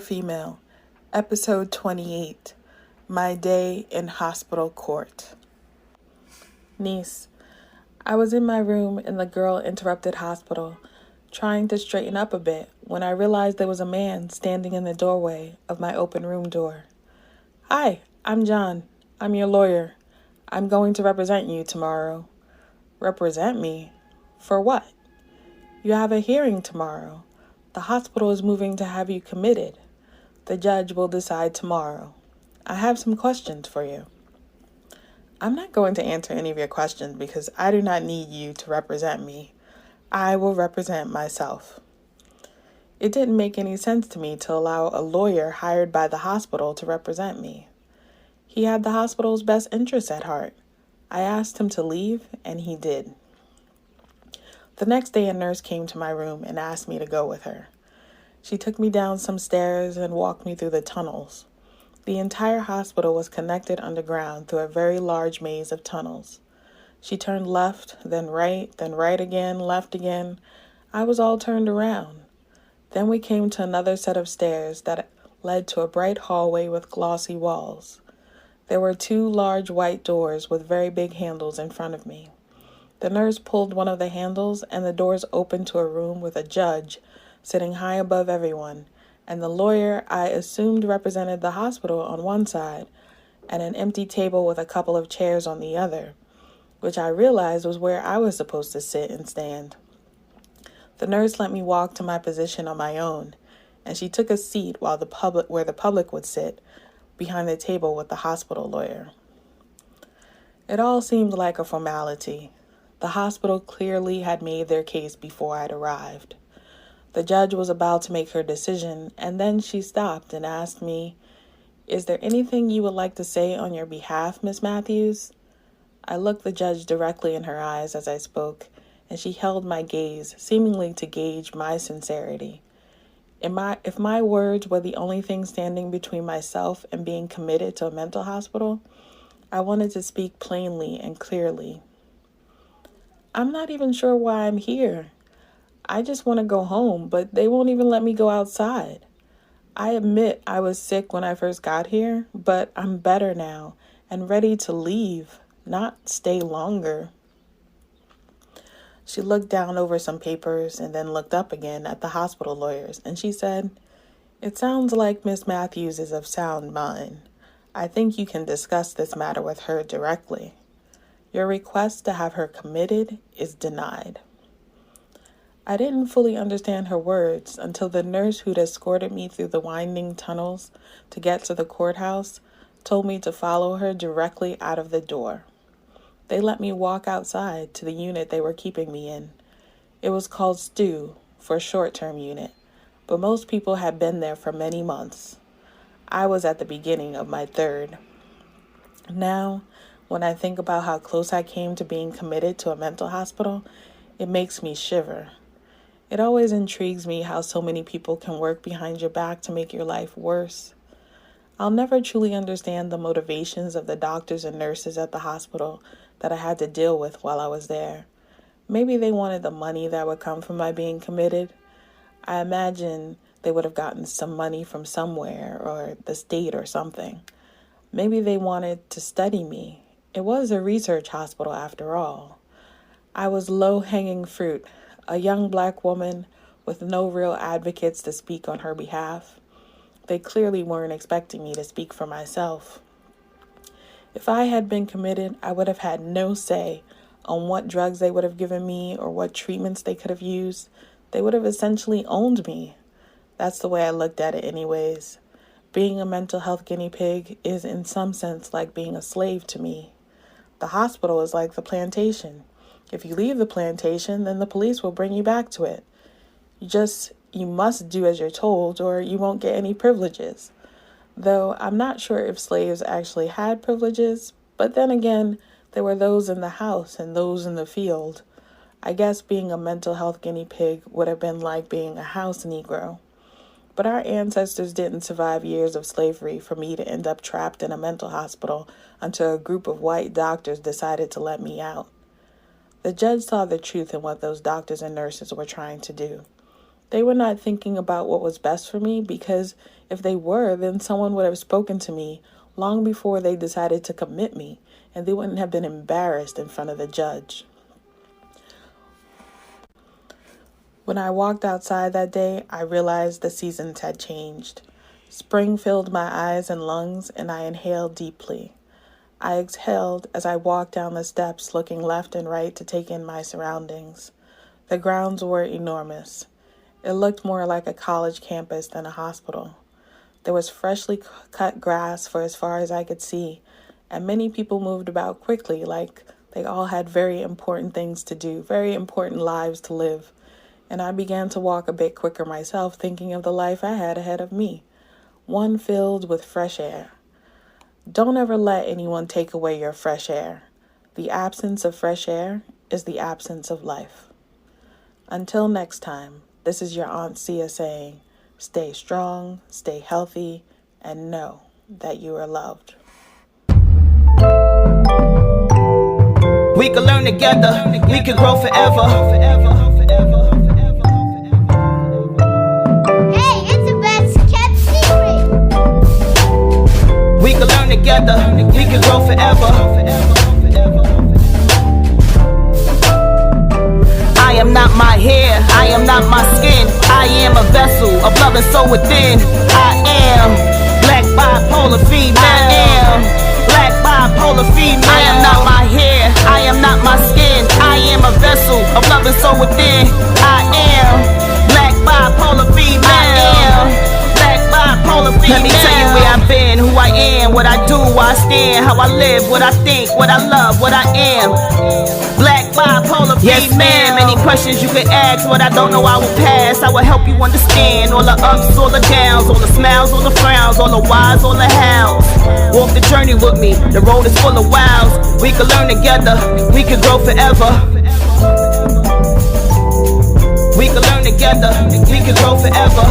Female, Episode 28, My Day in Hospital Court. Niece, I was in my room in the Girl Interrupted Hospital, trying to straighten up a bit when I realized there was a man standing in the doorway of my open room door. Hi, I'm John. I'm your lawyer. I'm going to represent you tomorrow. Represent me? For what? You have a hearing tomorrow. The hospital is moving to have you committed. The judge will decide tomorrow. I have some questions for you. I'm not going to answer any of your questions because I do not need you to represent me. I will represent myself. It didn't make any sense to me to allow a lawyer hired by the hospital to represent me. He had the hospital's best interests at heart. I asked him to leave, and he did. The next day, a nurse came to my room and asked me to go with her. She took me down some stairs and walked me through the tunnels. The entire hospital was connected underground through a very large maze of tunnels. She turned left, then right again, left again. I was all turned around. Then we came to another set of stairs that led to a bright hallway with glossy walls. There were 2 large white doors with very big handles in front of me. The nurse pulled one of the handles and the doors opened to a room with a judge sitting high above everyone, and the lawyer I assumed represented the hospital on one side, and an empty table with a couple of chairs on the other, which I realized was where I was supposed to sit and stand. The nurse let me walk to my position on my own, and she took a seat where the public would sit, behind the table with the hospital lawyer. It all seemed like a formality. The hospital clearly had made their case before I'd arrived. The judge was about to make her decision, and then she stopped and asked me, "Is there anything you would like to say on your behalf, Miss Matthews?" I looked the judge directly in her eyes as I spoke, and she held my gaze, seemingly to gauge my sincerity. If my words were the only thing standing between myself and being committed to a mental hospital, I wanted to speak plainly and clearly. I'm not even sure why I'm here. I just want to go home, but they won't even let me go outside. I admit I was sick when I first got here, but I'm better now and ready to leave, not stay longer. She looked down over some papers and then looked up again at the hospital lawyers, and she said, "It sounds like Miss Matthews is of sound mind. I think you can discuss this matter with her directly. Your request to have her committed is denied." I didn't fully understand her words until the nurse who'd escorted me through the winding tunnels to get to the courthouse told me to follow her directly out of the door. They let me walk outside to the unit they were keeping me in. It was called STU, for short-term unit, but most people had been there for many months. I was at the beginning of my 3rd. Now, when I think about how close I came to being committed to a mental hospital, it makes me shiver. It always intrigues me how so many people can work behind your back to make your life worse. I'll never truly understand the motivations of the doctors and nurses at the hospital that I had to deal with while I was there. Maybe they wanted the money that would come from my being committed. I imagine they would have gotten some money from somewhere or the state or something. Maybe they wanted to study me. It was a research hospital after all. I was low-hanging fruit, a young Black woman with no real advocates to speak on her behalf. They clearly weren't expecting me to speak for myself. If I had been committed, I would have had no say on what drugs they would have given me or what treatments they could have used. They would have essentially owned me. That's the way I looked at it anyways. Being a mental health guinea pig is in some sense like being a slave to me. The hospital is like the plantation. If you leave the plantation, then the police will bring you back to it. You must do as you're told or you won't get any privileges. Though I'm not sure if slaves actually had privileges, but then again, there were those in the house and those in the field. I guess being a mental health guinea pig would have been like being a house Negro. But our ancestors didn't survive years of slavery for me to end up trapped in a mental hospital until a group of white doctors decided to let me out. The judge saw the truth in what those doctors and nurses were trying to do. They were not thinking about what was best for me, because if they were, then someone would have spoken to me long before they decided to commit me, and they wouldn't have been embarrassed in front of the judge. When I walked outside that day, I realized the seasons had changed. Spring filled my eyes and lungs, and I inhaled deeply. I exhaled as I walked down the steps, looking left and right to take in my surroundings. The grounds were enormous. It looked more like a college campus than a hospital. There was freshly cut grass for as far as I could see, and many people moved about quickly, like they all had very important things to do, very important lives to live. And I began to walk a bit quicker myself, thinking of the life I had ahead of me, one filled with fresh air. Don't ever let anyone take away your fresh air. The absence of fresh air is the absence of life. Until next time, this is your Aunt Sia saying, stay strong, stay healthy, and know that you are loved. We can learn together, we can grow forever. Hey, it's the best kept secret. We can learn together, we can grow forever. I am not my hair, I am not my skin. I am a vessel of love and soul within. I am black bipolar female. I am black bipolar female. I am not my hair, I am not my skin. I am a vessel of love and soul within. I am black bipolar female. I am black bipolar female. Let me tell you where I've been, who I am, what I do, where I stand, how I live, what I think, what I love, what I am. Black bipolar female. Yes, man, many questions you could ask. What I don't know I will pass. I will help you understand all the ups, all the downs, all the smiles, all the frowns, all the whys, all the hows. Walk the journey with me, the road is full of wows. We can learn together, we can grow forever. We can learn together, we can grow forever.